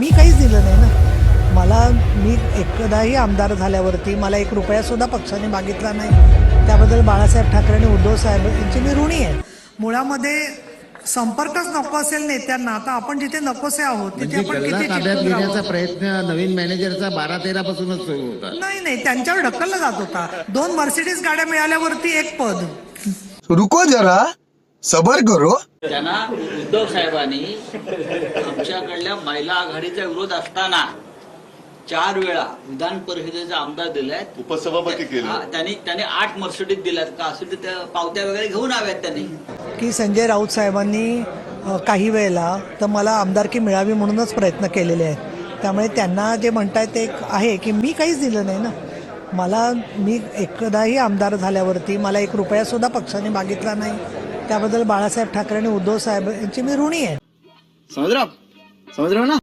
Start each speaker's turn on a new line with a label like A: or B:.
A: मी काहीच दिलं नाही ना. मी एकदाही आमदार झाल्यावरती मला 1 रुपया सुद्धा पक्षाने मागितला नाही. त्याबद्दल बाळासाहेब ठाकरे आणि उद्धव साहेब यांची मी ऋणी आहे. मुळामध्ये संपर्कच नको असेल नेत्यांना, आता आपण जिथे नकोसे आहोत तिथे
B: म्हणजे
A: आपण
B: गल्ला
A: किती
B: ताब्यात
A: चिपकून
B: घेण्याचा
A: राहावं?
B: प्रयत्न नवीन मॅनेजरचा 12-13 पासूनच सुरू होता.
A: नाही, त्यांच्यावर ढकलला जात होता. 2 मर्सिडीज गाड्या मिळाल्यावरती 1 पद.
C: रुको जरा सबर करो.
D: त्यांना उद्धव साहेबांनी आमच्याकडल्या महिला आघाडीचा विरोध असताना 4 वेळा विधान परिषदेचा आमदार दिलाय,
E: उपसभापती केले.
D: त्यांनी 8 मर्सिडीज दिल्यात का असं ते त्या पावत्या वगैरे घेऊन आव्यात त्यांनी.
A: की संजय राऊत साहेबांनी काही वेळेला तर मला आमदारकी मिळावी म्हणूनच प्रयत्न केलेले आहेत. त्यामुळे त्यांना जे म्हणतायत ते आहे की मी काहीच दिलं नाही ना. मी एकदाही आमदार झाल्यावरती मला 1 रुपया सुद्धा पक्षाने मागितला नाही. त्याबद्दल बाळासाहेब ठाकरे आणि उद्धव साहेब यांची मी ऋणी आहे.
F: समझ रहे हो ना.